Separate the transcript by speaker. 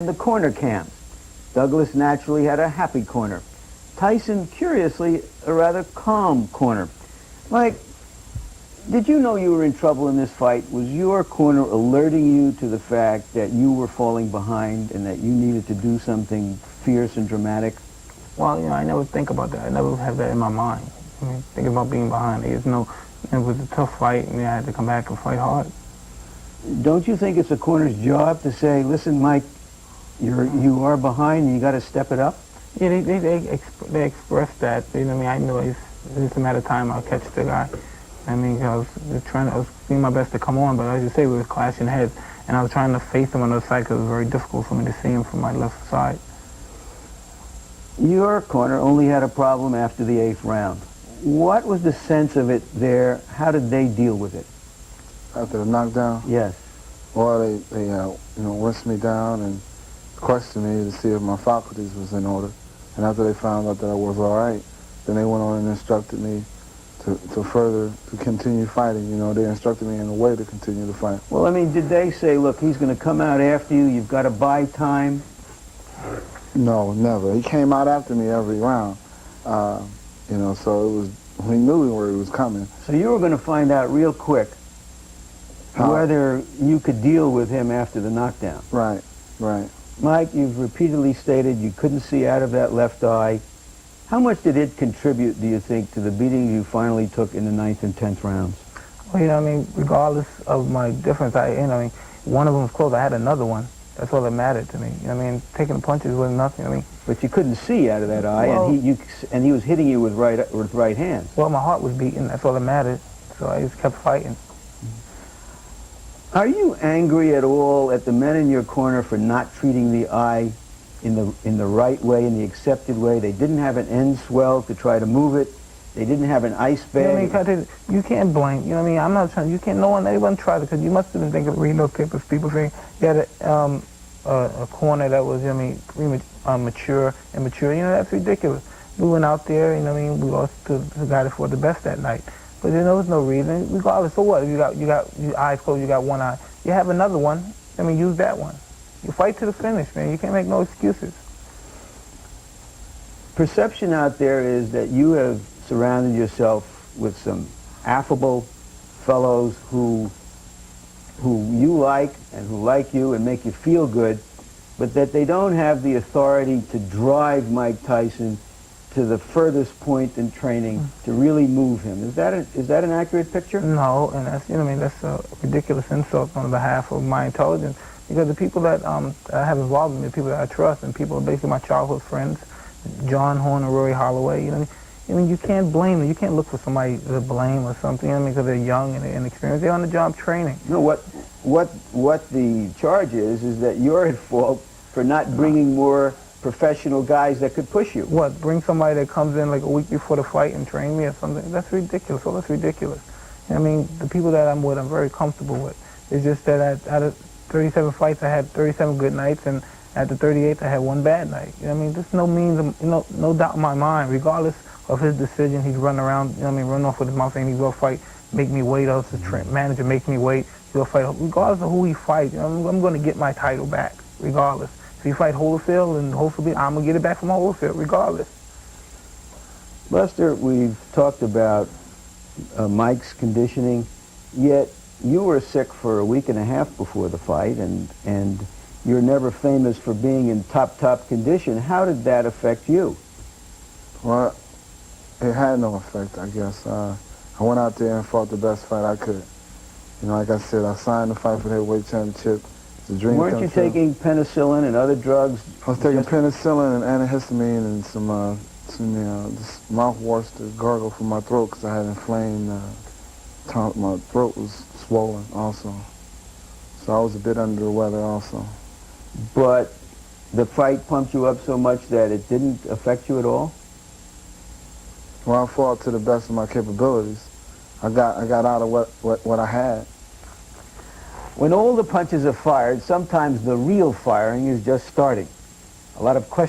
Speaker 1: The corner camps. Douglas naturally had a happy corner. Tyson, curiously, a rather calm corner. Mike, did you know you were in trouble in this fight? Was your corner alerting you to the fact that you were falling behind and that you needed to do something fierce and dramatic?
Speaker 2: Well, I never think about that. I never have that in my mind. Thinking about being behind. It was a tough fight, and I had to come back and fight hard.
Speaker 1: Don't you think it's a corner's job to say, listen, Mike, you are behind and you got to step it up?
Speaker 2: Yeah, they expressed that. I knew it's just a matter of time I'll catch the guy. I was doing my best to come on, but as you say, we were clashing heads, and I was trying to face him on the side because it was very difficult for me to see him from my left side.
Speaker 1: Your corner only had a problem after the 8th round. What was the sense of it there? How did they deal with it?
Speaker 3: After the knockdown?
Speaker 1: Yes.
Speaker 3: Well, they rinsed me down and questioned me to see if my faculties was in order. And after they found out that I was all right, then they went on and instructed me to continue fighting. They instructed me in a way to continue to fight.
Speaker 1: Well, did they say, look, he's going to come out after you, you've got to buy time?
Speaker 3: No, never. He came out after me every round. So it was, we knew where he was coming.
Speaker 1: So you were going to find out real quick whether you could deal with him after the knockdown.
Speaker 3: Right, right.
Speaker 1: Mike, you've repeatedly stated you couldn't see out of that left eye. How much did it contribute, do you think, to the beating you finally took in the 9th and 10th rounds?
Speaker 2: Well, regardless of my difference, one of them was close. I had another one. That's all that mattered to me. Taking punches was nothing.
Speaker 1: But you couldn't see out of that eye, well, and he was hitting you with right hands.
Speaker 2: Well, my heart was beating. That's all that mattered. So I just kept fighting.
Speaker 1: Are you angry at all at the men in your corner for not treating the eye in the right way, in the accepted way? They didn't have an end swell to try to move it. They didn't have an ice bag.
Speaker 2: You can't blame. I'm not trying. You can't. No one. Anyone tried it because you must have been thinking, reading those papers. People saying you had a corner that was, mature, immature. That's ridiculous. We went out there. We lost to the guy that fought the best that night. But there was no reason. Regardless, so what? If you got your eyes closed, you got one eye. You have another one. Use that one. You fight to the finish, man. You can't make no excuses.
Speaker 1: Perception out there is that you have surrounded yourself with some affable fellows who you like and who like you and make you feel good, but that they don't have the authority to drive Mike Tyson to the furthest point in training to really move him. Is that an accurate picture?
Speaker 2: No, and that's a ridiculous insult on behalf of my intelligence, because the people that I have involved in me, the people that I trust, and people are basically my childhood friends, John Horn and Rory Holloway. You can't blame them. You can't look for somebody to blame or something. Because they're young and inexperienced. They're on the job training.
Speaker 1: No, what the charge is that you're at fault for not bringing more professional guys that could push you.
Speaker 2: What? Bring somebody that comes in like a week before the fight and train me or something? That's ridiculous. Well, that's ridiculous. The people that I'm with, I'm very comfortable with. It's just that out of 37 fights, I had 37 good nights, and at the 38th, I had one bad night. There's no means, no doubt in my mind, regardless of his decision, he'd run around, run off with his mouth saying he's going to fight, make me wait, or the manager make me wait, he'll fight. Regardless of who he fights, I'm going to get my title back, regardless. If he fight Holyfield, and hopefully I'm going to get it back from Holyfield, regardless.
Speaker 1: Buster, we've talked about Mike's conditioning, yet you were sick for a week and a half before the fight, and you're never famous for being in top condition. How did that affect you?
Speaker 3: Well, it had no effect, I guess. I went out there and fought the best fight I could. Like I said, I signed the fight for the heavyweight championship. It's a dream.
Speaker 1: Weren't you taking penicillin and other drugs?
Speaker 3: I was taking penicillin and antihistamine and some mouthwash to gargle from my throat because I had inflamed. My throat was swollen also. So I was a bit under the weather also.
Speaker 1: But the fight pumped you up so much that it didn't affect you at all?
Speaker 3: Well, I fought to the best of my capabilities. I got out of what I had.
Speaker 1: When all the punches are fired, sometimes the real firing is just starting. A lot of questions.